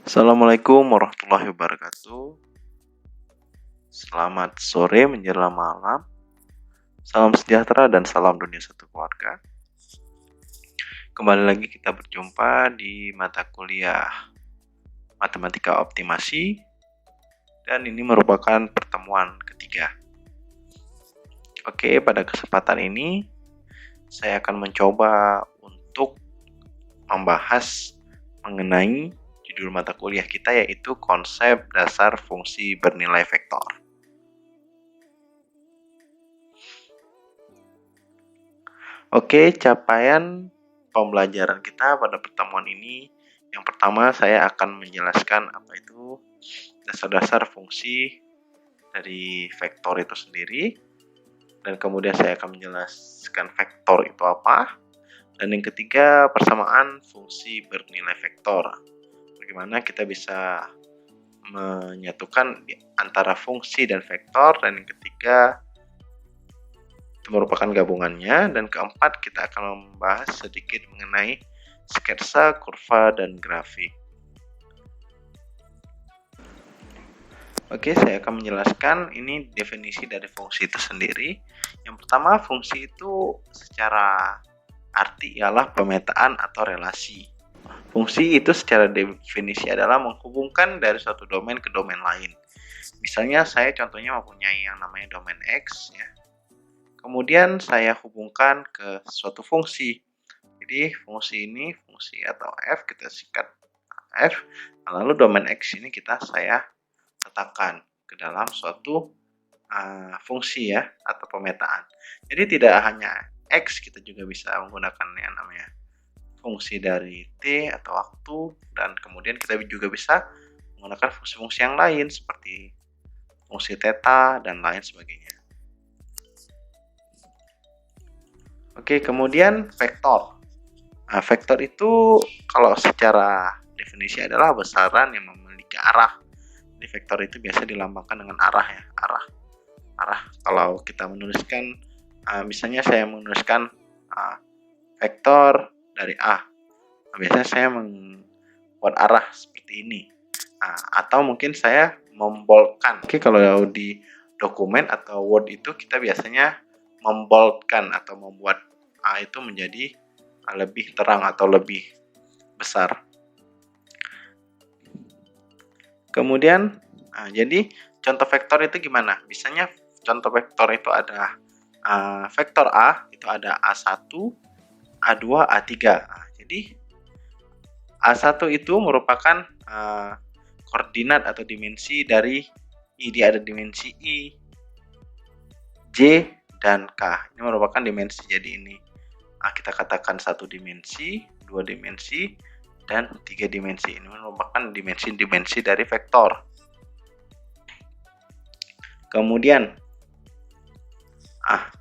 Assalamualaikum warahmatullahi wabarakatuh. Selamat sore menjelang malam. Salam sejahtera dan salam dunia satu keluarga. Kembali lagi kita berjumpa di mata kuliah Matematika Optimasi, dan ini merupakan pertemuan ketiga. Oke, pada kesempatan ini saya akan mencoba untuk membahas mengenai judul mata kuliah kita, yaitu konsep dasar fungsi bernilai vektor. Oke, capaian pembelajaran kita pada pertemuan ini, yang pertama saya akan menjelaskan apa itu dasar-dasar fungsi dari vektor itu sendiri, dan kemudian saya akan menjelaskan vektor itu apa, dan yang ketiga persamaan fungsi bernilai vektor. Bagaimana kita bisa menyatukan antara fungsi dan vektor, dan yang ketiga itu merupakan gabungannya, dan keempat kita akan membahas sedikit mengenai sketsa, kurva, dan grafik. Oke, saya akan menjelaskan ini definisi dari fungsi itu sendiri. Yang pertama, fungsi itu secara arti ialah pemetaan atau relasi. Fungsi itu secara definisi adalah menghubungkan dari suatu domain ke domain lain. Misalnya saya contohnya mempunyai yang namanya domain X, ya. Kemudian saya hubungkan ke suatu fungsi. Jadi fungsi ini, fungsi atau f, kita singkat f. Lalu domain x ini saya letakkan ke dalam suatu fungsi, ya, atau pemetaan. Jadi tidak hanya x, kita juga bisa menggunakan yang namanya fungsi dari t atau waktu, dan kemudian kita juga bisa menggunakan fungsi-fungsi yang lain seperti fungsi theta dan lain sebagainya. Oke, kemudian vektor. Nah, vektor itu kalau secara definisi adalah besaran yang memiliki arah. Jadi vektor itu biasa dilambangkan dengan arah, ya, arah. Kalau kita menuliskan, misalnya saya menuliskan vektor dari A, biasanya saya membuat arah seperti ini. Atau mungkin saya memboldkan. Oke, kalau di dokumen atau Word itu kita biasanya memboldkan atau membuat A itu menjadi lebih terang atau lebih besar. Kemudian, jadi contoh vektor itu gimana? Misalnya contoh vektor itu ada vektor A, itu ada A1, A2, A3. Jadi A1 itu merupakan koordinat atau dimensi dari I. Dia ada dimensi I, J, dan K. Ini merupakan dimensi. Jadi ini kita katakan satu dimensi, dua dimensi, dan tiga dimensi. Ini merupakan dimensi-dimensi dari vektor. Kemudian,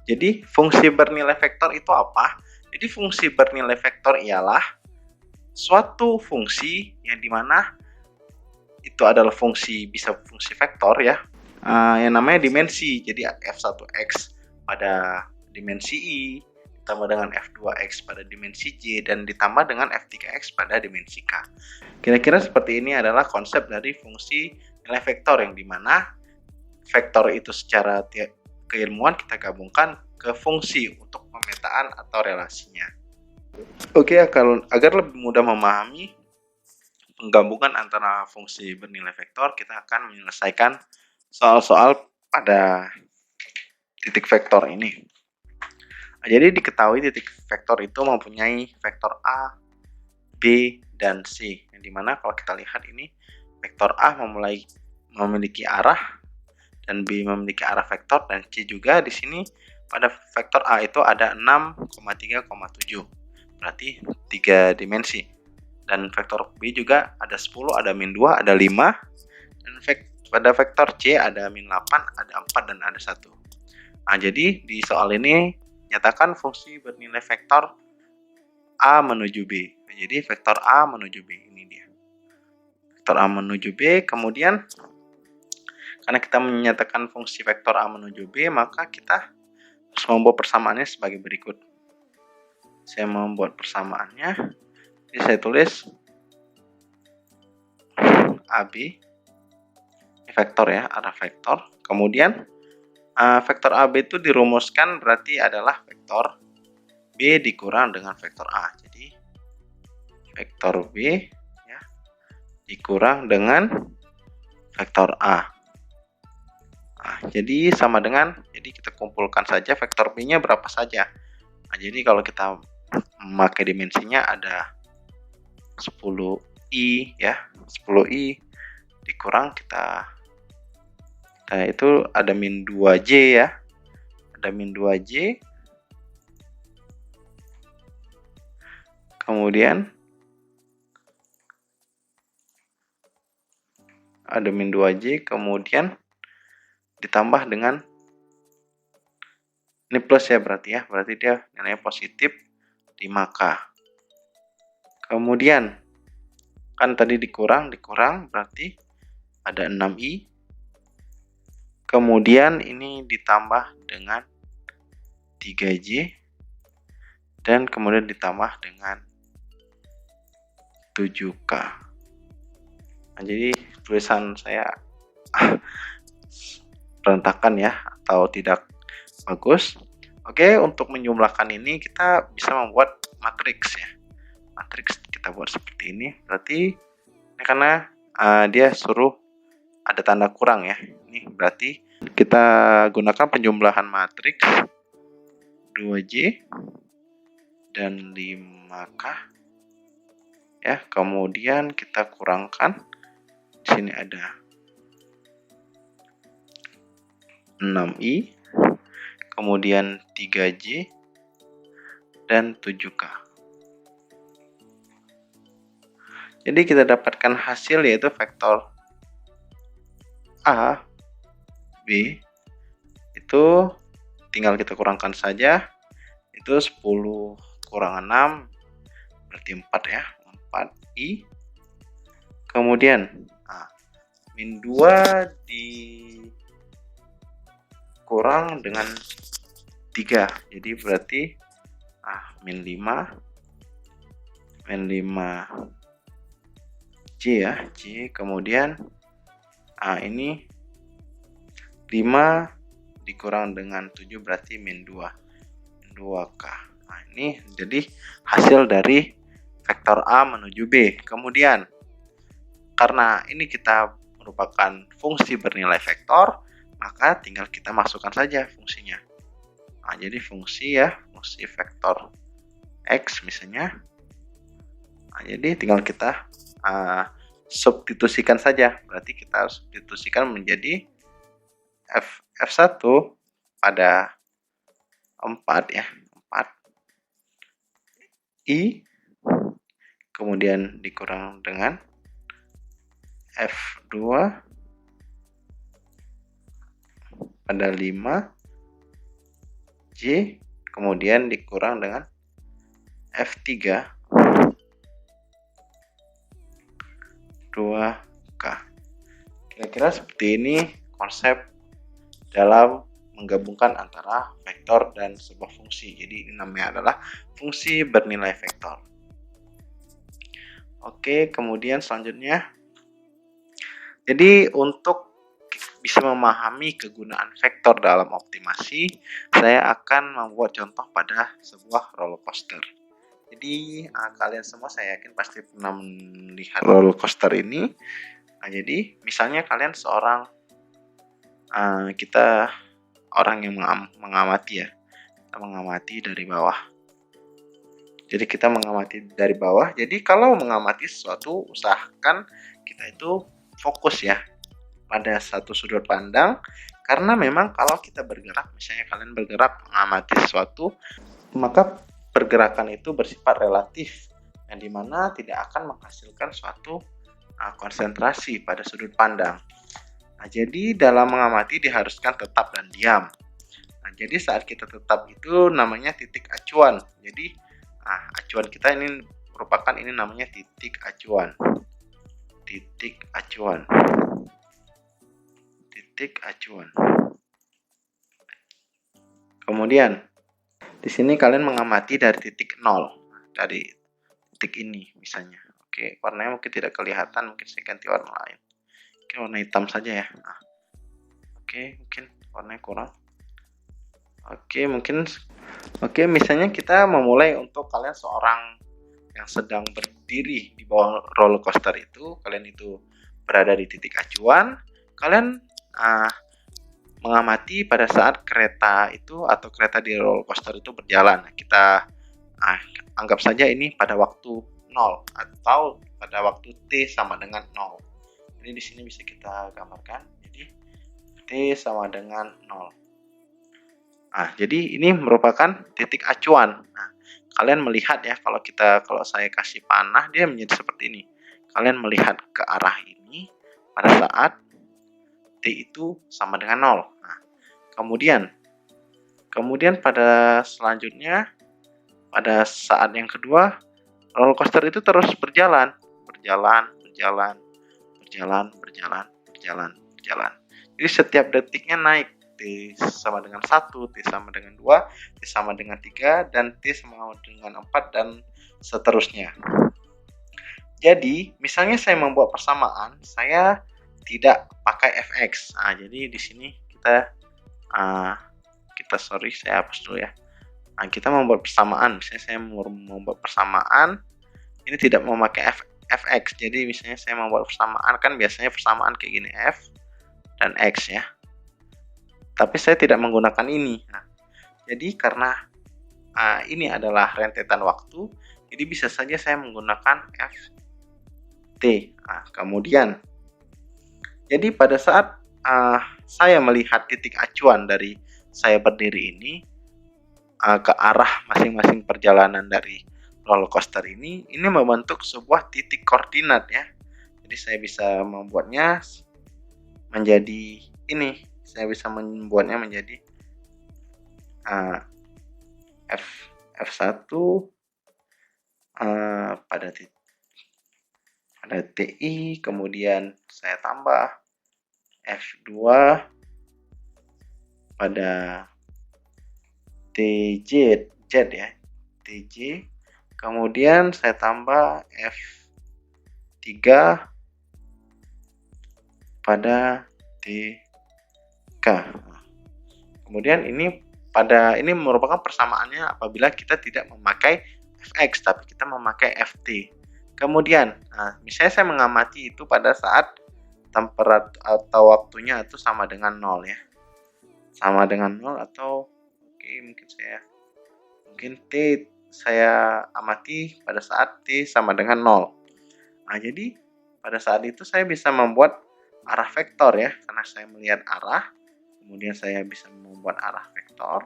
jadi fungsi bernilai vektor itu apa? Jadi fungsi bernilai vektor ialah suatu fungsi yang dimana itu adalah fungsi, bisa fungsi vektor, ya, yang namanya dimensi. Jadi f1x pada dimensi I ditambah dengan f2x pada dimensi J dan ditambah dengan f3x pada dimensi K. Kira-kira seperti ini adalah konsep dari fungsi nilai vektor, yang dimana vektor itu secara keilmuan kita gabungkan ke fungsi untuk pemetaan atau relasinya. Oke, agar lebih mudah memahami penggabungan antara fungsi bernilai vektor, kita akan menyelesaikan soal-soal pada titik vektor ini. Jadi diketahui titik vektor itu mempunyai vektor A, B, dan C, yang dimana kalau kita lihat ini vektor A memiliki arah, dan B memiliki arah vektor, dan C juga. Di sini pada vektor A itu ada 6,3,7, berarti 3 dimensi. Dan vektor B juga ada 10, ada min 2, ada 5. Dan pada vektor C ada min 8, ada 4, dan ada 1. Jadi di soal ini nyatakan fungsi bernilai vektor A menuju B. Jadi vektor A menuju B, ini dia. Vektor A menuju B, kemudian karena kita menyatakan fungsi vektor A menuju B, maka kita harus membuat persamaannya sebagai berikut. Saya membuat persamaannya. Jadi saya tulis AB. Ini vektor ya, ada vektor. Kemudian vektor AB itu dirumuskan berarti adalah vektor B dikurang dengan vektor A. Jadi vektor B ya dikurang dengan vektor A. Nah, jadi sama dengan, jadi kita kumpulkan saja vektor B-nya berapa saja. Nah, jadi kalau kita memakai dimensinya ada 10i ya, 10i dikurang kita itu ada min 2j ya. Ada min 2j. Kemudian ada min 2j, kemudian ditambah dengan ini plus ya, berarti dia nilainya positif 5K. Kemudian kan tadi dikurang berarti ada 6i. Kemudian ini ditambah dengan 3j dan kemudian ditambah dengan 7K. Nah, jadi tulisan saya berantakan ya, atau tidak bagus. Oke, untuk menjumlahkan ini kita bisa membuat matriks ya. Matriks kita buat seperti ini. Berarti ini karena dia suruh ada tanda kurang ya. Ini berarti kita gunakan penjumlahan matriks 2J dan 5K ya. Kemudian kita kurangkan, di sini ada 6i, kemudian 3j dan 7k. Jadi kita dapatkan hasil yaitu vektor A, B itu tinggal kita kurangkan saja, itu 10 kurang 6 berarti 4 ya, 4i. Kemudian min 2 dikurang dengan 3, jadi berarti min 5j ya, j. Kemudian ini 5 dikurang dengan 7 berarti min 2k. Nah, ini jadi hasil dari vektor A menuju B. Kemudian karena ini kita merupakan fungsi bernilai vektor, maka tinggal kita masukkan saja fungsinya. Nah, jadi fungsi vektor X misalnya. Nah, jadi tinggal kita substitusikan saja. Berarti kita substitusikan menjadi F1 pada 4 ya, 4i kemudian dikurang dengan F2 pada 5j kemudian dikurang dengan F3 2k. Kira-kira seperti ini konsep dalam menggabungkan antara vektor dan sebuah fungsi. Jadi ini namanya adalah fungsi bernilai vektor. Oke, kemudian selanjutnya, jadi untuk bisa memahami kegunaan vektor dalam optimasi, saya akan membuat contoh pada sebuah roller coaster. Jadi kalian semua saya yakin pasti pernah melihat roller coaster ini. Nah, jadi misalnya kalian seorang kita orang yang mengamati ya, kita mengamati dari bawah. Jadi kita mengamati dari bawah. Jadi kalau mengamati sesuatu, usahakan kita itu fokus ya pada satu sudut pandang, karena memang kalau kita bergerak, misalnya kalian bergerak mengamati sesuatu, maka pergerakan itu bersifat relatif, yang dimana tidak akan menghasilkan suatu konsentrasi pada sudut pandang. Nah, jadi dalam mengamati diharuskan tetap dan diam. Nah, jadi saat kita tetap itu namanya titik acuan. Jadi acuan kita ini merupakan ini namanya titik acuan. Titik acuan. Titik acuan. Kemudian di sini kalian mengamati dari titik 0, dari titik ini misalnya. Oke, warnanya mungkin tidak kelihatan, mungkin saya ganti warna lain. Oke, warna hitam saja ya. Nah, oke, mungkin warnanya kurang. Oke, misalnya kita memulai untuk kalian seorang yang sedang berdiri di bawah roller coaster itu, kalian itu berada di titik acuan, kalian mengamati pada saat kereta itu atau kereta di roller coaster itu berjalan. Kita anggap saja ini pada waktu 0 atau pada waktu T sama dengan 0. Jadi di sini bisa kita gambarkan. Jadi T sama dengan 0. Jadi ini merupakan titik acuan. Nah, kalian melihat ya, kalau saya kasih panah dia menjadi seperti ini. Kalian melihat ke arah ini pada saat T itu sama dengan 0. Nah, kemudian pada selanjutnya pada saat yang kedua, roller coaster itu terus berjalan. Jadi setiap detiknya naik. T sama dengan 1, T sama dengan 2, T sama dengan 3, dan T sama dengan 4, dan seterusnya. Jadi, misalnya saya membuat persamaan, saya tidak pakai fx. Jadi di sini saya hapus dulu ya. Kita membuat persamaan, misalnya saya membuat persamaan ini tidak memakai fx. Jadi misalnya saya membuat persamaan, kan biasanya persamaan kayak gini, f dan x ya, tapi saya tidak menggunakan ini. Jadi karena ini adalah rentetan waktu, jadi bisa saja saya menggunakan ft. Kemudian jadi pada saat saya melihat titik acuan dari saya berdiri ini ke arah masing-masing perjalanan dari roller coaster ini membentuk sebuah titik koordinat ya. Jadi saya bisa membuatnya menjadi ini. Saya bisa membuatnya menjadi F1 pada TI, kemudian saya tambah F2 pada TJ ya, TJ, kemudian saya tambah F3 pada TK. Kemudian ini merupakan persamaannya apabila kita tidak memakai fx tapi kita memakai ft. Kemudian misalnya saya mengamati itu pada saat temperatur atau waktunya itu sama dengan 0 ya. Sama dengan 0 atau mungkin T saya amati pada saat T sama dengan 0. Jadi pada saat itu saya bisa membuat arah vektor ya, karena saya melihat arah, kemudian saya bisa membuat arah vektor.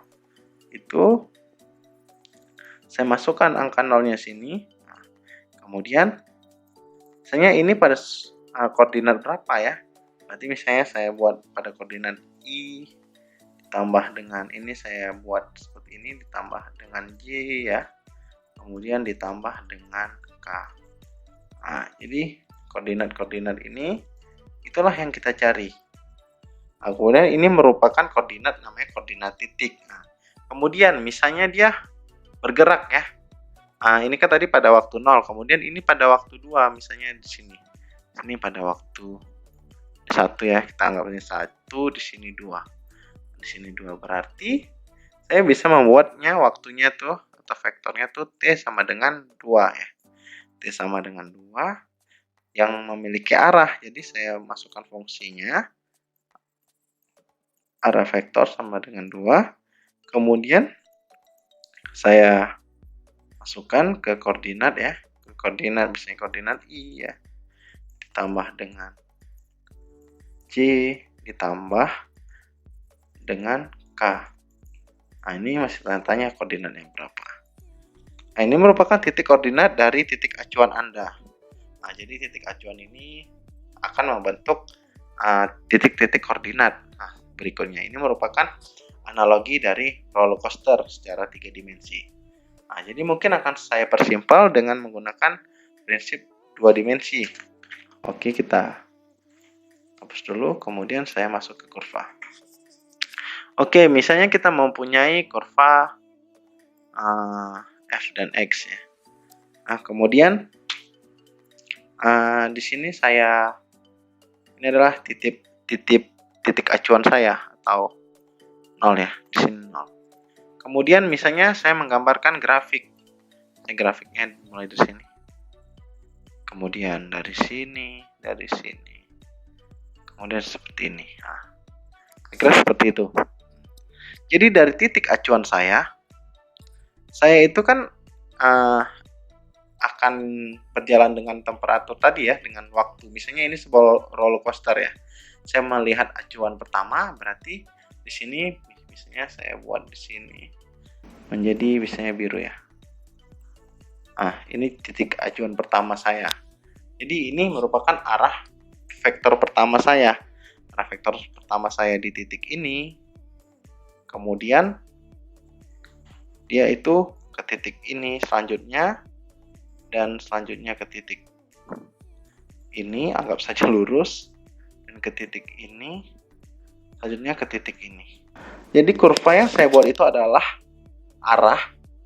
Itu saya masukkan angka 0-nya sini. Kemudian misalnya ini pada koordinat berapa ya? Berarti misalnya saya buat pada koordinat I ditambah dengan ini, saya buat seperti ini ditambah dengan J ya, kemudian ditambah dengan K. Jadi koordinat-koordinat ini itulah yang kita cari. Kemudian ini merupakan koordinat, namanya koordinat titik. Kemudian misalnya dia bergerak ya. Ini kan tadi pada waktu 0, kemudian ini pada waktu 2, misalnya di sini. Ini pada waktu 1 ya, kita anggap ini 1, di sini 2. Di sini 2 berarti saya bisa membuatnya waktunya tuh atau vektornya tuh T sama dengan 2 ya. T sama dengan 2 yang memiliki arah. Jadi saya masukkan fungsinya arah vektor sama dengan 2. Kemudian saya masukkan ke koordinat ya. Ke koordinat, misalnya koordinat I ya. Ditambah dengan J ditambah dengan K. Ini masih tanya koordinat yang berapa. Ini merupakan titik koordinat dari titik acuan Anda. Jadi titik acuan ini akan membentuk titik-titik koordinat. Berikutnya ini merupakan analogi dari roller coaster secara 3 dimensi. Jadi mungkin akan saya persimpel dengan menggunakan prinsip 2 dimensi. Oke, kita hapus dulu, kemudian saya masuk ke kurva. Oke, misalnya kita mempunyai kurva F dan X ya. Kemudian Di sini ini adalah titik acuan saya atau 0 ya, di sini 0. Kemudian misalnya saya menggambarkan grafik. Grafiknya mulai dari sini. Kemudian dari sini. Kemudian seperti ini. Nah, kira-kira seperti itu. Jadi dari titik acuan saya itu kan akan berjalan dengan temperatur tadi ya, dengan waktu. Misalnya ini sebuah roller coaster ya. Saya melihat acuan pertama, berarti di sini misalnya saya buat di sini menjadi misalnya biru ya. Ini titik acuan pertama saya. Jadi ini merupakan arah vektor pertama saya. Arah vektor pertama saya di titik ini. Kemudian dia itu ke titik ini selanjutnya, dan selanjutnya ke titik ini, anggap saja lurus, dan ke titik ini, selanjutnya ke titik ini. Jadi kurva yang saya buat itu adalah arah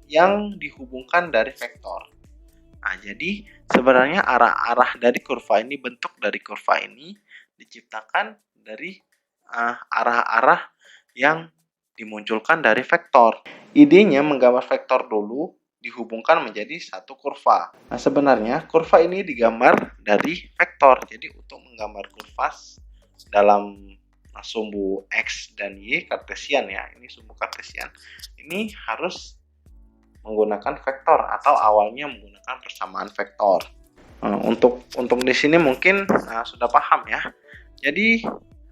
yang dihubungkan dari vektor. Jadi sebenarnya arah dari kurva ini, bentuk dari kurva ini diciptakan dari arah-arah yang dimunculkan dari vektor. Idenya menggambar vektor dulu dihubungkan menjadi satu kurva. Sebenarnya kurva ini digambar dari vektor. Jadi untuk menggambar kurva dalam sumbu X dan Y kartesian ya, ini sumbu kartesian, ini harus menggunakan vektor atau awalnya menggunakan persamaan vektor. Untuk di sini mungkin sudah paham ya. Jadi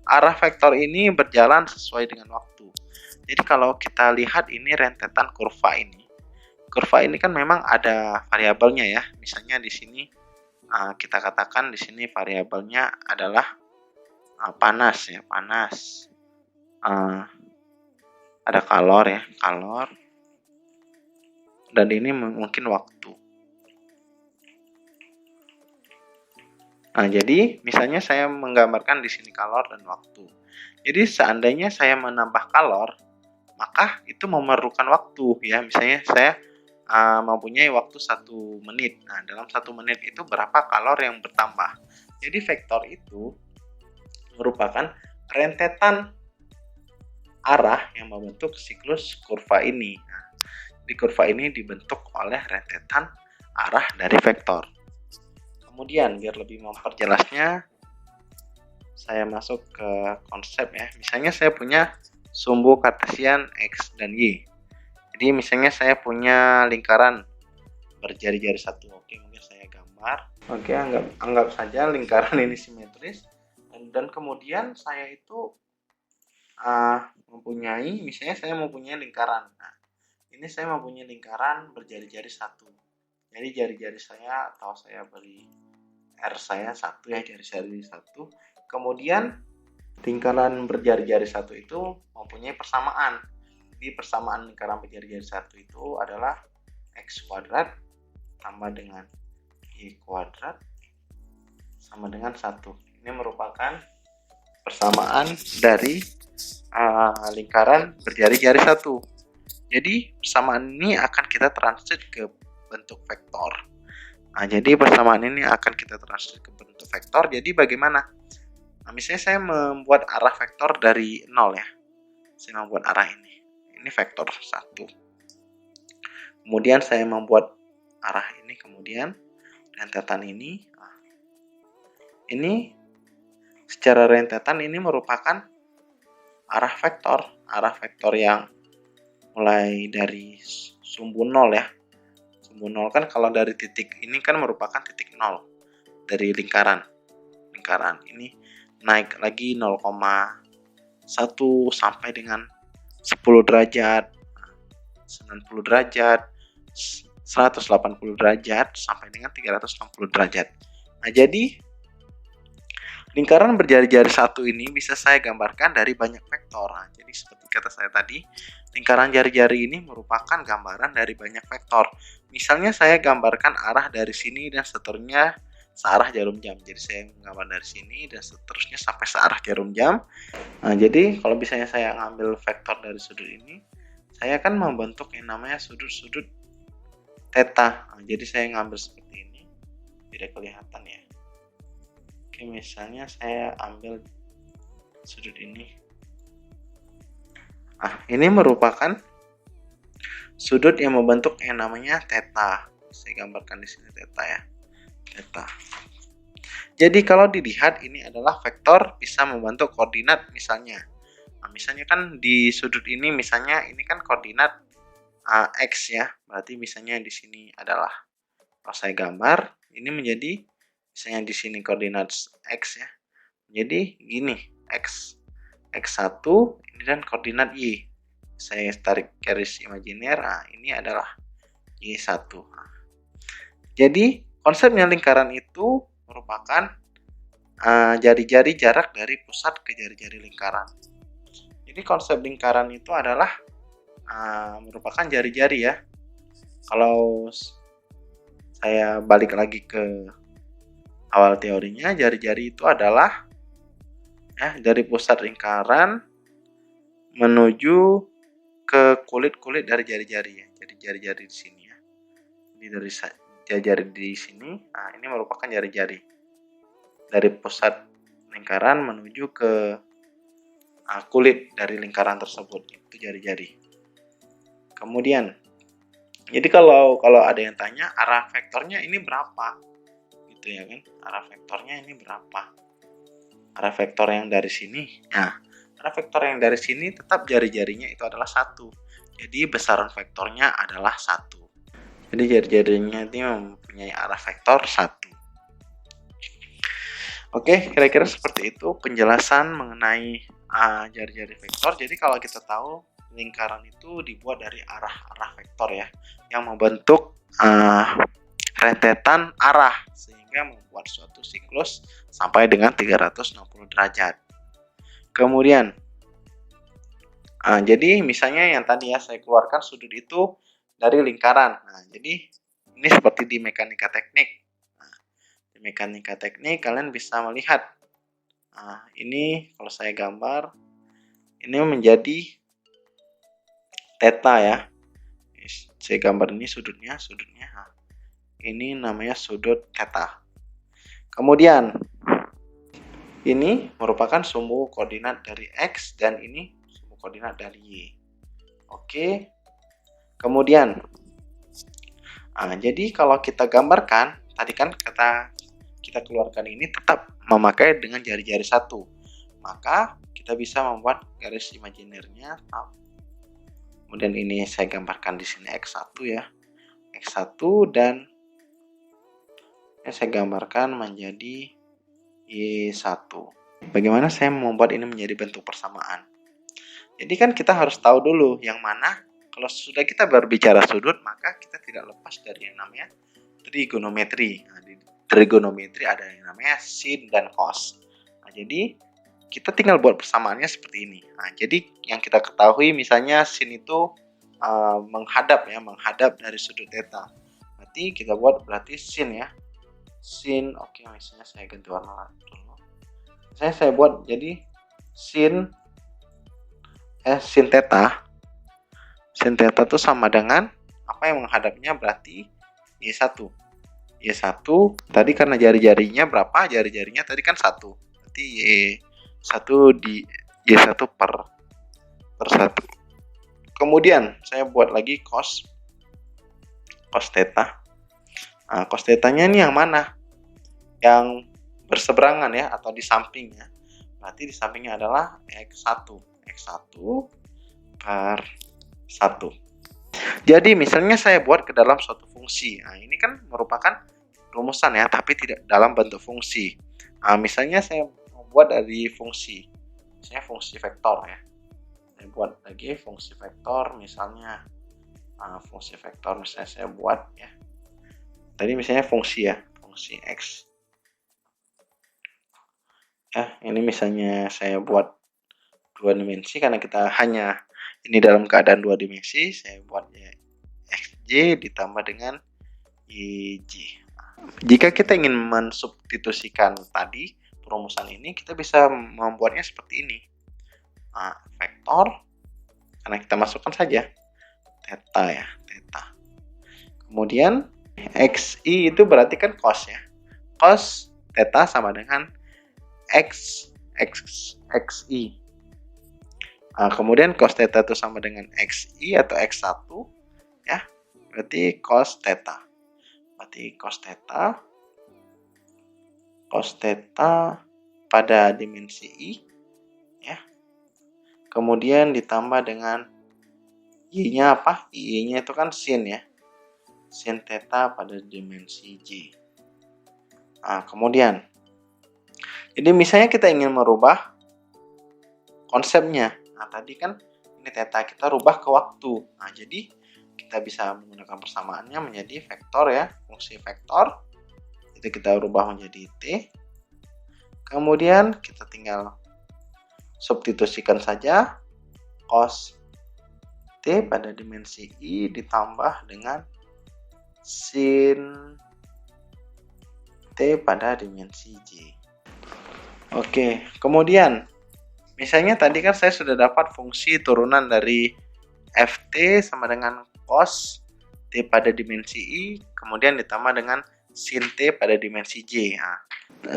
arah vektor ini berjalan sesuai dengan waktu. Jadi kalau kita lihat ini rentetan kurva ini. Kurva ini kan memang ada variabelnya ya. Misalnya di sini kita katakan di sini variabelnya adalah panas ya, panas. Ada kalor ya, kalor. Dan ini mungkin waktu. Jadi misalnya saya menggambarkan di sini kalor dan waktu. Jadi seandainya saya menambah kalor, maka itu memerlukan waktu ya. Misalnya saya mempunyai waktu 1 menit. Dalam 1 menit itu berapa kalor yang bertambah. Jadi vektor itu merupakan rentetan arah yang membentuk siklus kurva ini. Di kurva ini dibentuk oleh rentetan arah dari vektor. Kemudian biar lebih memperjelasnya, saya masuk ke konsep ya. Misalnya saya punya sumbu kartesian X dan Y. Jadi misalnya saya punya lingkaran berjari-jari satu. Oke, mungkin saya gambar. Oke, anggap saja lingkaran ini simetris. Dan kemudian saya itu misalnya saya mempunyai lingkaran. Ini saya mempunyai lingkaran berjari-jari satu. Jadi jari-jari saya, atau saya beri R saya 1 ya, jari-jari 1. Kemudian lingkaran berjari-jari satu itu mempunyai persamaan. Jadi persamaan lingkaran berjari-jari satu itu adalah X kuadrat tambah dengan Y kuadrat sama dengan 1. Ini merupakan persamaan dari lingkaran berjari-jari satu. Jadi persamaan ini akan kita translate ke bentuk vektor. Jadi persamaan ini akan kita translate ke bentuk vektor. Jadi bagaimana? Misalnya saya membuat arah vektor dari 0 ya. Saya membuat arah ini. Ini vektor 1. Kemudian saya membuat arah ini, kemudian rentetan ini. Ini secara rentetan ini merupakan arah vektor yang mulai dari sumbu 0 ya. Sumbu 0 kan kalau dari titik ini kan merupakan titik 0 dari lingkaran ini naik lagi 0,1 sampai dengan 10 derajat, 90 derajat, 180 derajat sampai dengan 360 derajat. Jadi lingkaran berjari-jari satu ini bisa saya gambarkan dari banyak vektor. Jadi seperti kata saya tadi, lingkaran jari-jari ini merupakan gambaran dari banyak vektor. Misalnya saya gambarkan arah dari sini dan seterusnya searah jarum jam. Jadi saya menggambar dari sini dan seterusnya sampai searah jarum jam. Jadi kalau misalnya saya ngambil vektor dari sudut ini, saya akan membentuk yang namanya sudut-sudut theta. Jadi saya ngambil seperti ini, tidak kelihatan ya. Oke, misalnya saya ambil sudut ini. Ini merupakan sudut yang membentuk yang namanya theta. Saya gambarkan di sini theta ya. Theta. Jadi kalau dilihat ini adalah vektor bisa membentuk koordinat misalnya. Misalnya kan di sudut ini misalnya ini kan koordinat X ya. Berarti misalnya di sini adalah, kalau saya gambar ini menjadi misalnya di sini koordinat X ya. Jadi gini, X1 ini dan koordinat Y. Saya tarik garis imajiner, ini adalah Y1. Jadi konsepnya lingkaran itu merupakan jari-jari jarak dari pusat ke jari-jari lingkaran. Jadi konsep lingkaran itu adalah merupakan jari-jari ya. Kalau saya balik lagi ke awal teorinya, jari-jari itu adalah dari pusat lingkaran menuju ke kulit-kulit dari jari-jari ya. Jadi jari-jari di sini ya. Jadi dari jari di sini, ini merupakan jari-jari dari pusat lingkaran menuju ke kulit dari lingkaran tersebut, itu jari-jari. Kemudian, jadi kalau ada yang tanya arah vektornya ini berapa, gitu ya kan? Arah vektornya ini berapa? Arah vektor yang dari sini. Nah, arah vektor yang dari sini tetap jari-jarinya itu adalah 1. Jadi besaran vektornya adalah 1. Jadi jari-jarinya ini mempunyai arah vektor 1. Oke, kira-kira seperti itu penjelasan mengenai jari-jari vektor. Jadi kalau kita tahu lingkaran itu dibuat dari arah-arah vektor ya, yang membentuk rentetan arah sehingga membuat suatu siklus sampai dengan 360 derajat. Kemudian jadi misalnya yang tadi ya saya keluarkan sudut itu dari lingkaran. Jadi ini seperti di mekanika teknik. Di mekanika teknik kalian bisa melihat ini kalau saya gambar ini menjadi theta ya. Saya gambar ini sudutnya. Ini namanya sudut theta. Kemudian ini merupakan sumbu koordinat dari X dan ini sumbu koordinat dari Y. Oke. Kemudian jadi kalau kita gambarkan tadi kan kita keluarkan ini tetap memakai dengan jari-jari 1. Maka kita bisa membuat garis imajinernya. Kemudian ini saya gambarkan di sini X1 ya. X1 dan saya gambarkan menjadi Y1. Bagaimana saya membuat ini menjadi bentuk persamaan? Jadi kan kita harus tahu dulu yang mana, kalau sudah kita berbicara sudut, maka kita tidak lepas dari yang namanya trigonometri. Di trigonometri ada yang namanya sin dan cos. Jadi kita tinggal buat persamaannya seperti ini. Jadi yang kita ketahui misalnya sin itu menghadap dari sudut theta. Berarti kita buat sin ya. Sin, oke, misalnya saya ganti warna dulu. Saya buat jadi sin theta. Sin theta itu sama dengan apa yang menghadapnya, berarti Y1. Y1 tadi karena jari-jarinya berapa? Jari-jarinya tadi kan 1. Berarti Y1 di Y1 per 1. Kemudian saya buat lagi cos theta. Cos theta-nya ini yang mana? Yang berseberangan ya, atau di sampingnya. Berarti di sampingnya adalah X1 per 1. Jadi misalnya saya buat ke dalam suatu fungsi. Ini kan merupakan rumusan ya, tapi tidak dalam bentuk fungsi. Misalnya saya membuat dari fungsi. Misalnya fungsi vektor ya. Saya buat lagi fungsi vektor misalnya. Fungsi vektor misalnya saya buat ya. Tadi misalnya fungsi ya, fungsi X. Ini misalnya saya buat 2 dimensi karena kita hanya ini dalam keadaan 2 dimensi, saya buat XJ ditambah dengan YJ. Jika kita ingin mensubstitusikan tadi perumusan ini, kita bisa membuatnya seperti ini. Vektor, karena kita masukkan saja theta ya, theta. Kemudian XI itu berarti kan cos ya. Cos theta sama dengan xi. Nah, kemudian cos theta itu sama dengan xi atau x1 ya. Berarti cos theta. Berarti cos theta pada dimensi i ya. Kemudian ditambah dengan y-nya apa? Y-nya itu kan sin ya. Sin theta pada dimensi j. Nah, kemudian jadi misalnya kita ingin merubah konsepnya. Nah, tadi kan ini theta kita rubah ke waktu. Nah, jadi kita bisa menggunakan persamaannya menjadi vektor ya, fungsi vektor. Itu kita rubah menjadi t. Kemudian kita tinggal substitusikan saja cos t pada dimensi i ditambah dengan sin t pada dimensi j. Oke, kemudian misalnya tadi kan saya sudah dapat fungsi turunan dari ft sama dengan cos t pada dimensi i, kemudian ditambah dengan sin t pada dimensi j. Nah,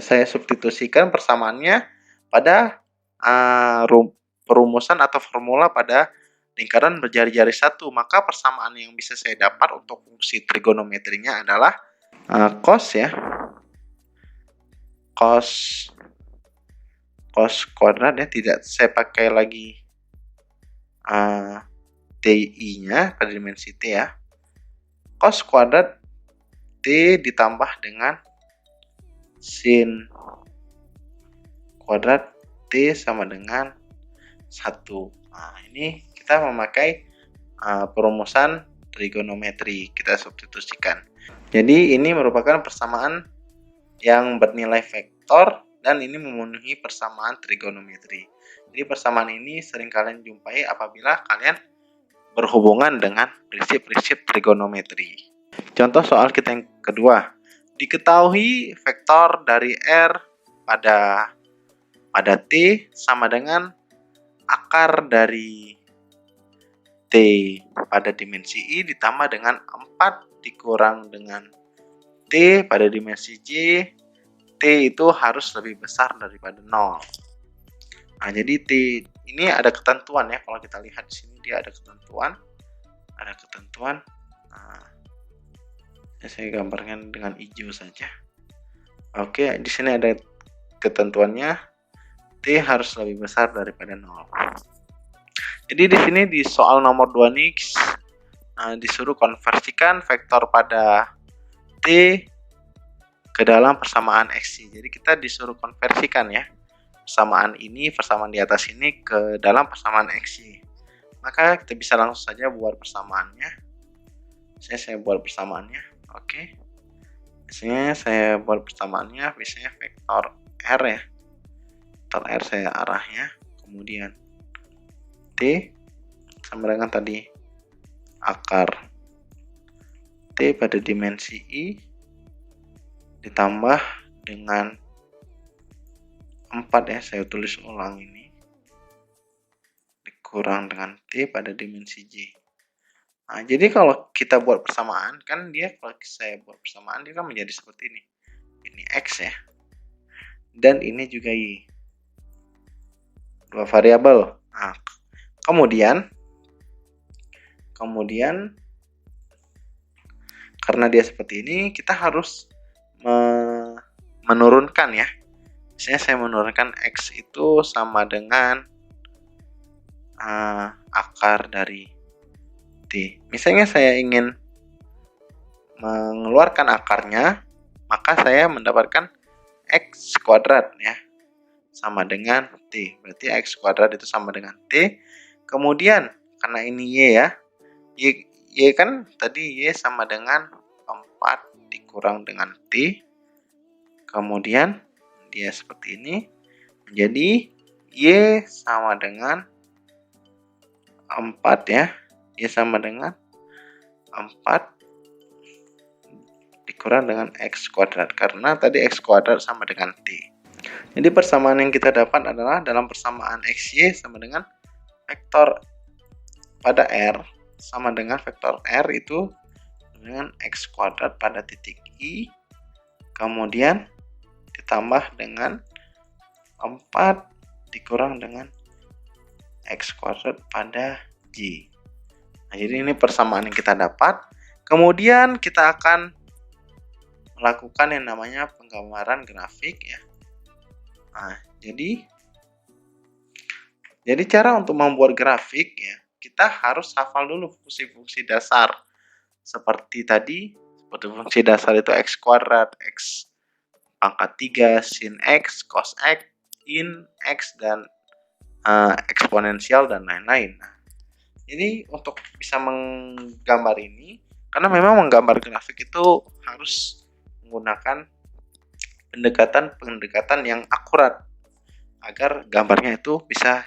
saya substitusikan persamaannya pada perumusan atau formula pada lingkaran berjari-jari satu. Maka persamaan yang bisa saya dapat untuk fungsi trigonometrinya adalah cos ya, cos kuadrat ya, tidak saya pakai lagi ti-nya pada dimensi t ya, cos kuadrat t ditambah dengan sin kuadrat t sama dengan 1. Nah, ini kita memakai perumusan trigonometri, kita substitusikan. Jadi ini merupakan persamaan yang bernilai vektor dan ini memenuhi persamaan trigonometri. Jadi persamaan ini sering kalian jumpai apabila kalian berhubungan dengan prinsip-prinsip trigonometri. Contoh soal kita yang kedua. Diketahui vektor dari R pada T sama dengan akar dari T pada dimensi I ditambah dengan 4 dikurang dengan T pada dimensi J. T itu harus lebih besar daripada 0. Nah, jadi T ini ada ketentuan ya. Kalau kita lihat di sini dia ada ketentuan. Nah, saya gambarkan dengan hijau saja. Oke, di sini ada ketentuannya. T harus lebih besar daripada 0. Jadi di sini di soal nomor 2 nih disuruh konversikan vektor pada T ke dalam persamaan xy. Jadi kita disuruh konversikan ya persamaan di atas ini ke dalam persamaan xy. Maka kita bisa langsung saja buat persamaannya. Saya buat persamaannya. Oke. Biasanya saya buat persamaannya biasanya vektor R ya. Vektor R saya arahnya, kemudian T sama dengan tadi akar T pada dimensi I ditambah dengan 4 ya, saya tulis ulang ini, dikurang dengan T pada dimensi J. Nah, jadi kalau kita buat persamaan kan kalau saya buat persamaan dia kan menjadi seperti ini. Ini X ya. Dan ini juga Y. Dua variabel. Nah, kemudian karena dia seperti ini, kita harus menurunkan ya. Misalnya saya menurunkan X itu sama dengan akar dari T. Misalnya saya ingin mengeluarkan akarnya, maka saya mendapatkan X kuadrat ya, sama dengan T. Berarti X kuadrat itu sama dengan T. Kemudian karena ini Y ya, Y kan tadi Y sama dengan 4 dikurang dengan T. Kemudian dia seperti ini. Jadi Y sama dengan 4 ya. Y sama dengan 4 dikurang dengan X kuadrat. Karena tadi X kuadrat sama dengan T. Jadi persamaan yang kita dapat adalah dalam persamaan XY sama dengan vektor pada R sama dengan vektor R itu dengan X kuadrat pada titik I, kemudian ditambah dengan 4 dikurang dengan X kuadrat pada Y. Nah, jadi ini persamaan yang kita dapat. Kemudian kita akan melakukan yang namanya penggambaran grafik ya. Nah, jadi cara untuk membuat grafik ya, kita harus hafal dulu fungsi-fungsi dasar. Seperti tadi, seperti fungsi dasar itu X kuadrat, X pangkat 3, sin X, cos X, sin X, dan eksponensial dan lain-lain. Nah, jadi untuk bisa menggambar ini, karena memang menggambar grafik itu harus menggunakan pendekatan yang akurat agar gambarnya itu bisa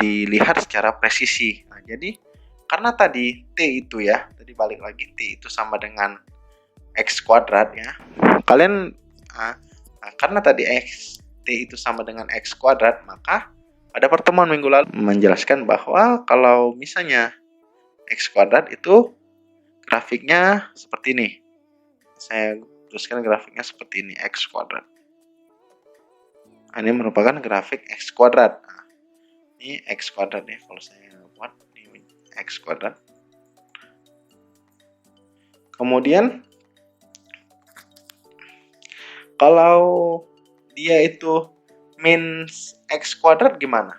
dilihat secara presisi. Nah, jadi karena tadi T itu ya, tadi balik lagi T itu sama dengan X kuadrat ya. Kalian karena tadi T itu sama dengan X kuadrat, maka pada pertemuan minggu lalu menjelaskan bahwa kalau misalnya X kuadrat itu grafiknya seperti ini. Saya tuliskan grafiknya seperti ini, X kuadrat. Ini merupakan grafik X kuadrat. Nah, ini X kuadrat nih, kalau saya buat ini X kuadrat. Kemudian kalau dia itu min X kuadrat gimana?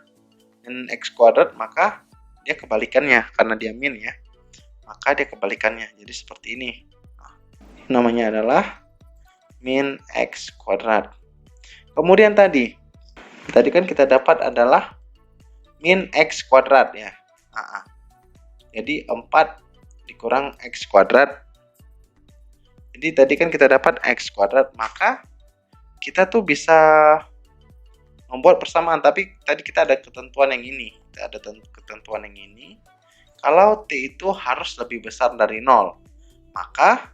Min X kuadrat, maka dia kebalikannya, karena dia min ya, maka dia kebalikannya, jadi seperti ini. Nah, namanya adalah min X kuadrat. Kemudian tadi kan kita dapat adalah min X kuadrat ya. Jadi 4 dikurang X kuadrat. Jadi tadi kan kita dapat X kuadrat, maka kita tuh bisa membuat persamaan. Tapi tadi kita ada ketentuan yang ini. Ketentuan yang ini. Kalau T itu harus lebih besar dari 0, maka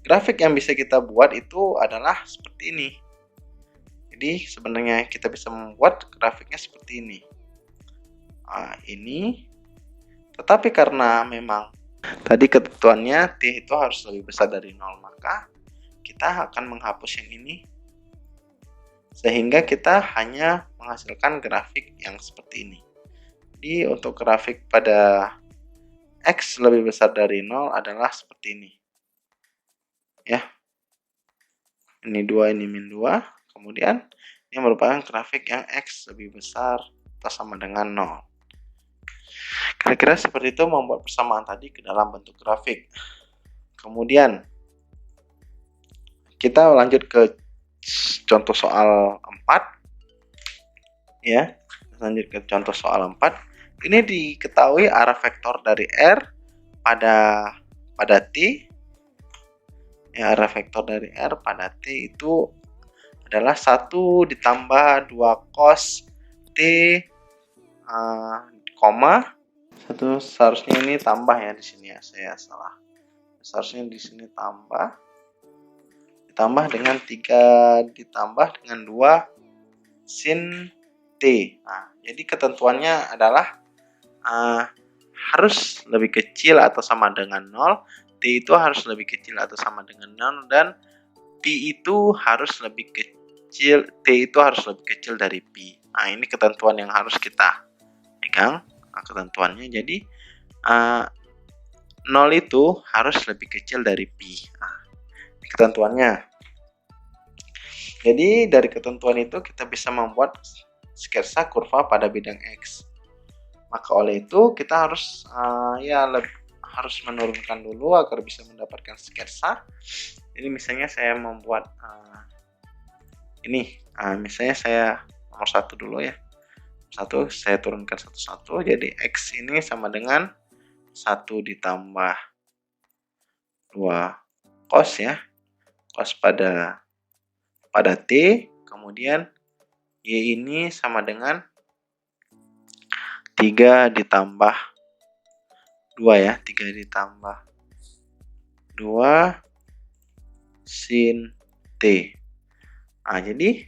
grafik yang bisa kita buat itu adalah seperti ini. Jadi sebenarnya kita bisa membuat grafiknya seperti ini. Ini. Tetapi karena memang tadi ketentuannya T itu harus lebih besar dari 0, maka kita akan menghapus yang ini. Sehingga kita hanya menghasilkan grafik yang seperti ini. Jadi untuk grafik pada X lebih besar dari 0 adalah seperti ini. Ya. Ini 2, ini min 2. Kemudian ini merupakan grafik yang X lebih besar atau sama dengan 0. Kira-kira seperti itu membuat persamaan tadi ke dalam bentuk grafik. Kemudian kita lanjut ke contoh soal 4. Ya, lanjut ke contoh soal 4. Ini diketahui arah vektor dari R pada T. Ya, arah vektor dari R pada T itu adalah 1 ditambah 2 cos T, koma. Seharusnya ini tambah ya di sini ya, saya salah. Seharusnya di sini ditambah dengan 3 ditambah dengan 2 sin T. Nah, jadi ketentuannya adalah harus lebih kecil atau sama dengan 0, T itu harus lebih kecil atau sama dengan 0, dan Pi itu harus lebih kecil, T itu harus lebih kecil dari Pi. Nah, ini ketentuan yang harus kita pegang. Nah, ketentuannya jadi 0 itu harus lebih kecil dari Pi. Nah, ini ketentuannya. Jadi dari ketentuan itu kita bisa membuat sketsa kurva pada bidang X. Maka oleh itu kita harus harus menurunkan dulu agar bisa mendapatkan sketsa. Jadi misalnya saya membuat ini, misalnya saya nomor 1 dulu ya. 1 saya turunkan satu-satu, jadi X ini sama dengan 1 ditambah 2 cos ya. Cos pada T, kemudian Y ini sama dengan 3 ditambah 2 ya, 3 ditambah 2 sin T. Nah, jadi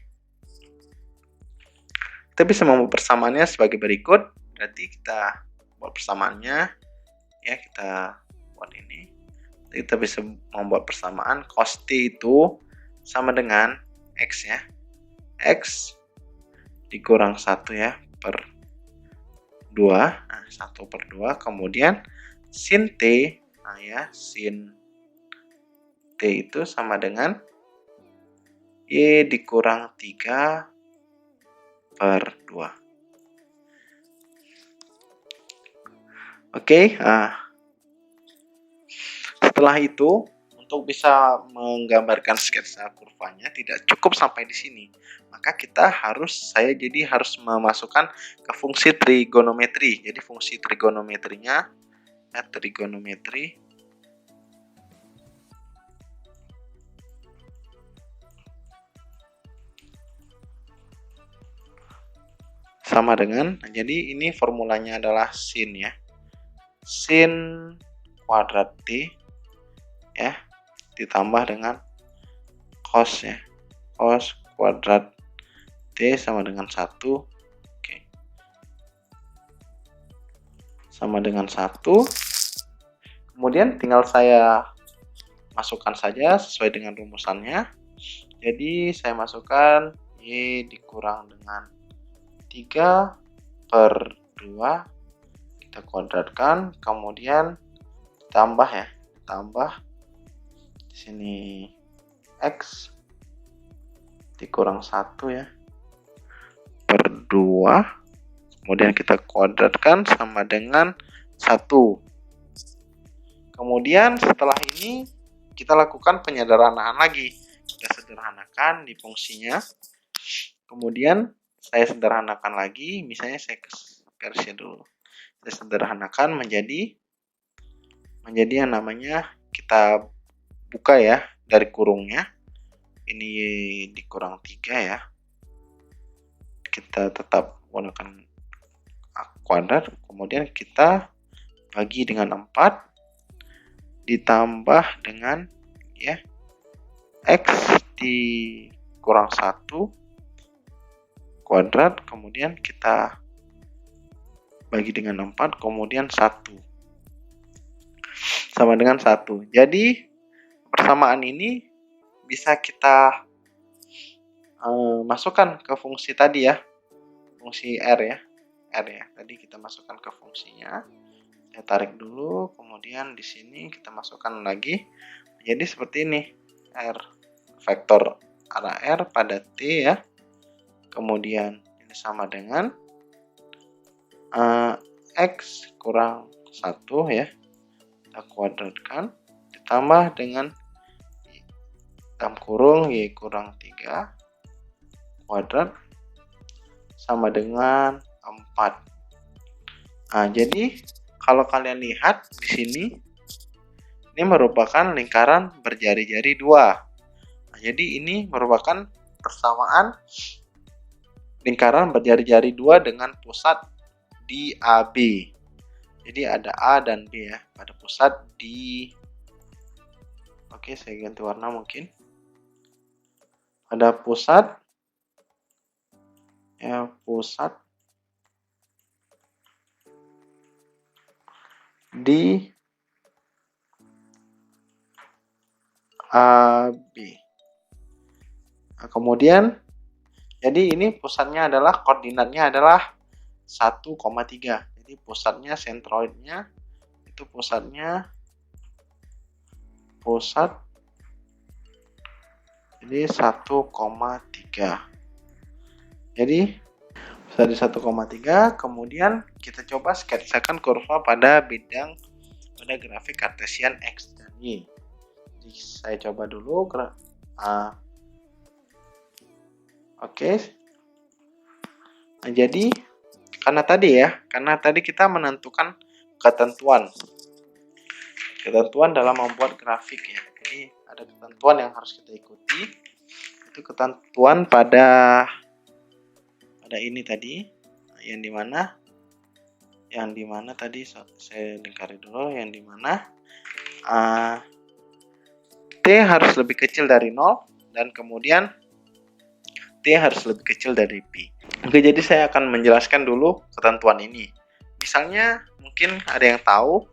kita bisa membuat persamaannya sebagai berikut. Berarti kita buat persamaannya ya, kita buat ini. Kita bisa membuat persamaan cos T itu sama dengan X ya. X dikurang 1 ya, per 2. Nah, 1/2. Kemudian sin T, nah ya, sin T itu sama dengan Y dikurang 3/2. Oke, setelah itu untuk bisa menggambarkan sketsa kurvanya tidak cukup sampai di sini. Maka saya harus memasukkan ke fungsi trigonometri. Jadi fungsi trigonometrinya trigonometri sama dengan, jadi ini formulanya adalah sin ya. Sin kuadrat T ya ditambah dengan cos ya. Cos kuadrat T sama dengan 1. Oke. Sama dengan 1. Kemudian tinggal saya masukkan saja sesuai dengan rumusannya. Jadi saya masukkan Y dikurang dengan 3/2 kita kuadratkan, kemudian tambah ya, tambah di sini X dikurang 1 ya per 2, kemudian kita kuadratkan sama dengan 1. Kemudian setelah ini kita lakukan penyederhanaan lagi. Kita sederhanakan di fungsinya. Kemudian saya sederhanakan lagi, misalnya saya garisnya dulu. Saya sederhanakan menjadi yang namanya, kita buka ya dari kurungnya. Ini dikurang 3 ya. Kita tetap menggunakan kuadrat, kemudian kita bagi dengan 4 ditambah dengan ya X dikurang 1 kuadrat, kemudian kita bagi dengan 4, kemudian 1 sama dengan 1. Jadi persamaan ini bisa kita masukkan ke fungsi tadi ya, fungsi R ya, tadi kita masukkan ke fungsinya. Saya tarik dulu, kemudian di sini kita masukkan lagi. Jadi seperti ini, R vektor arah R pada T ya. Kemudian ini sama dengan X kurang 1 ya. Kita kuadratkan ditambah dengan dalam kurung Y kurang 3 kuadrat sama dengan 4. Nah, jadi kalau kalian lihat di sini, ini merupakan lingkaran berjari-jari 2. Nah, jadi ini merupakan persamaan lingkaran berjari-jari 2 dengan pusat di AB. Jadi ada A dan B ya, pada pusat di, oke, saya ganti warna mungkin. Ada pusat ya, pusat di AB. Nah, kemudian jadi ini pusatnya adalah, koordinatnya adalah 1,3. Jadi pusatnya, sentroidnya itu pusatnya jadi 1,3. Jadi pusat di 1,3. Kemudian kita coba sketsakan kurva pada grafik kartesian X dan Y. Jadi saya coba dulu oke. Nah, jadi karena tadi kita menentukan ketentuan dalam membuat grafik ya. Jadi ada ketentuan yang harus kita ikuti. Itu ketentuan pada ini tadi, yang dimana tadi saya lingkari dulu, yang dimana T harus lebih kecil dari 0 dan kemudian T harus lebih kecil dari P. Oke, jadi saya akan menjelaskan dulu ketentuan ini. Misalnya mungkin ada yang tahu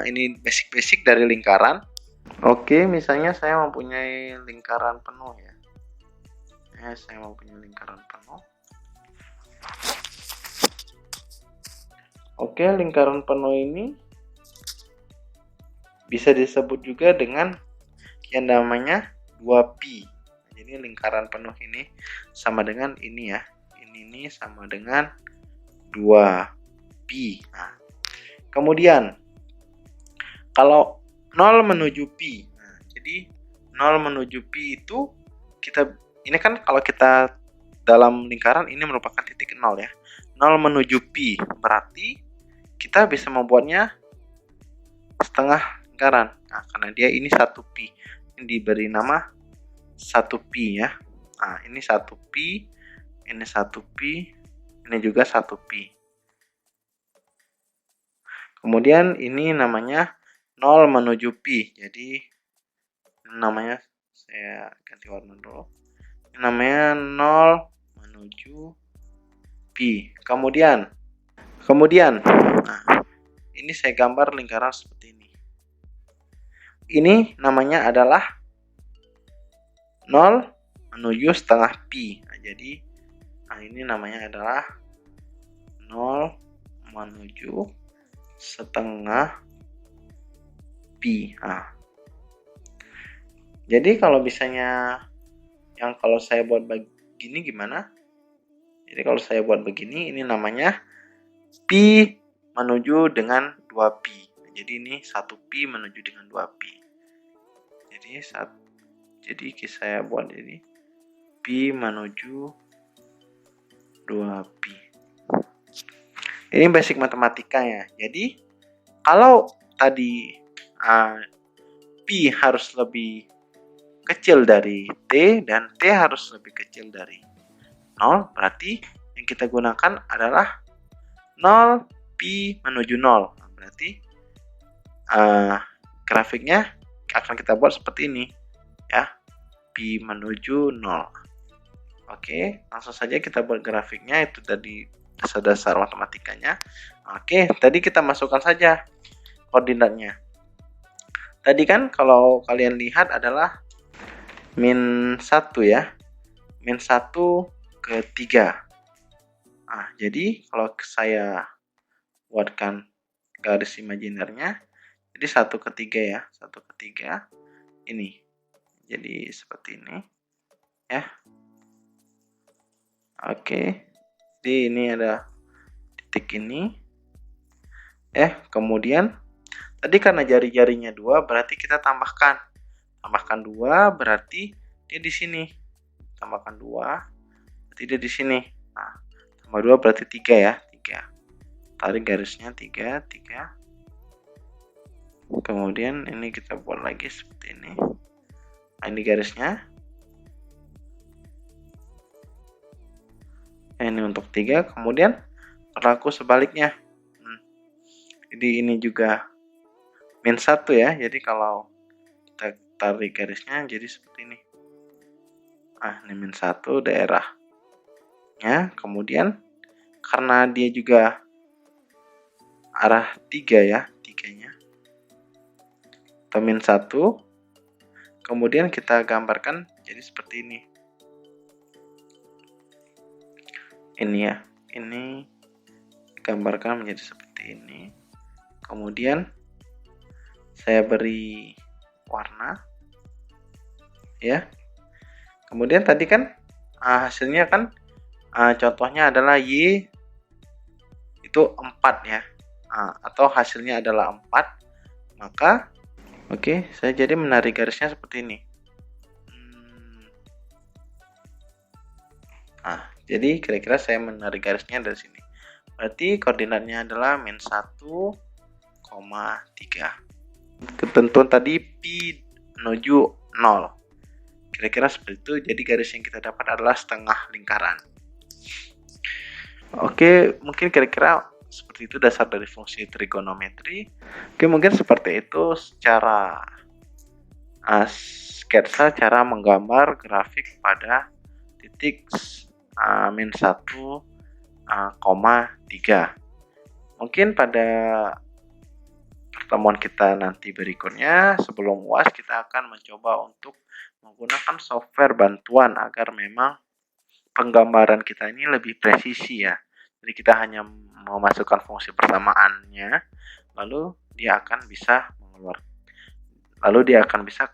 ini basic dari lingkaran. Oke, misalnya saya mempunyai lingkaran penuh ya. saya mau punya lingkaran penuh. Oke, lingkaran penuh ini bisa disebut juga dengan yang namanya 2pi. Jadi lingkaran penuh ini sama dengan ini ya. Ini sama dengan 2pi. Nah, kemudian kalau 0 menuju pi. Nah, jadi 0 menuju pi itu ini kan kalau kita dalam lingkaran ini merupakan titik 0 ya. 0 menuju pi berarti kita bisa membuatnya setengah lingkaran. Nah, karena dia ini 1pi. Ini diberi nama 1pi ya. Nah, ini 1pi, ini 1pi, ini juga 1pi. Kemudian ini namanya 0 menuju pi. Jadi namanya saya ganti warna dulu. Ini namanya 0 menuju pi. Kemudian nah, ini saya gambar lingkaran seperti ini. Ini namanya adalah 0 menuju setengah pi. Nah, jadi ini namanya adalah 0 menuju setengah pi. Nah, jadi kalau misalnya kalau saya buat begini gimana? Jadi kalau saya buat begini, ini namanya pi menuju dengan 2pi. Jadi ini 1pi menuju dengan 2pi. Jadi saya buat ini pi menuju 2pi. Ini basic matematika ya. Jadi kalau tadi pi harus lebih kecil dari t dan t harus lebih kecil dari 0, berarti yang kita gunakan adalah 0 pi menuju 0. Berarti grafiknya akan kita buat seperti ini ya, pi menuju 0. Oke, langsung saja kita buat grafiknya. Itu tadi dasar-dasar matematikanya. Oke, tadi kita masukkan saja koordinatnya. Tadi kan kalau kalian lihat adalah min 1 ya, min 1 ke 3. Nah, jadi kalau saya buatkan garis imajinernya, jadi 1 ke 3 ya, 1 ke 3 ini. Jadi seperti ini ya. Oke, jadi ini ada titik ini ya. Kemudian tadi karena jari-jarinya 2 berarti kita tambahkan 2 berarti dia di sini, tambahkan 2 berarti dia di sini. Nah, tambah 2 berarti 3 ya, 3. Tarik garisnya 3. Kemudian ini kita buat lagi seperti ini. Nah, ini garisnya. Ini untuk 3. Kemudian berlaku sebaliknya. Jadi ini juga min 1 ya. Jadi kalau kita tarik garisnya jadi seperti ini. Ini min 1 daerahnya. Kemudian karena dia juga arah 3 ya, 3-nya. Atau min 1. Kemudian kita gambarkan jadi seperti ini. Ini ya, ini gambarkan menjadi seperti ini. Kemudian saya beri warna ya. Kemudian tadi kan hasilnya kan contohnya adalah Y itu 4 ya, atau hasilnya adalah 4. Maka oke, saya jadi menarik garisnya seperti ini. Jadi kira-kira saya menarik garisnya dari sini. Berarti koordinatnya adalah min 1,3. Ketentuan tadi pi menuju 0. Kira-kira seperti itu. Jadi garis yang kita dapat adalah setengah lingkaran. Oke, mungkin kira-kira seperti itu dasar dari fungsi trigonometri. Oke, mungkin seperti itu secara sketsa cara menggambar grafik pada titik min 1,3. Mungkin pada pertemuan kita nanti berikutnya sebelum UAS kita akan mencoba untuk menggunakan software bantuan agar memang penggambaran kita ini lebih presisi ya. Jadi kita hanya memasukkan fungsi persamaannya, lalu dia akan bisa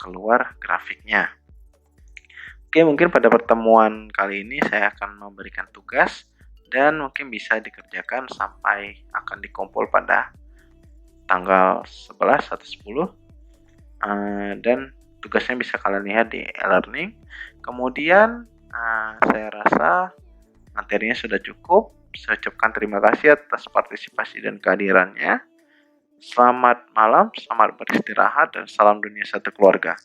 keluar grafiknya. Oke, mungkin pada pertemuan kali ini saya akan memberikan tugas dan mungkin bisa dikerjakan sampai akan dikumpul pada tanggal 11 atau 10. Dan tugasnya bisa kalian lihat di e-learning. Kemudian saya rasa materinya sudah cukup. Saya ucapkan terima kasih atas partisipasi dan kehadirannya. Selamat malam, selamat beristirahat, dan salam dunia satu keluarga.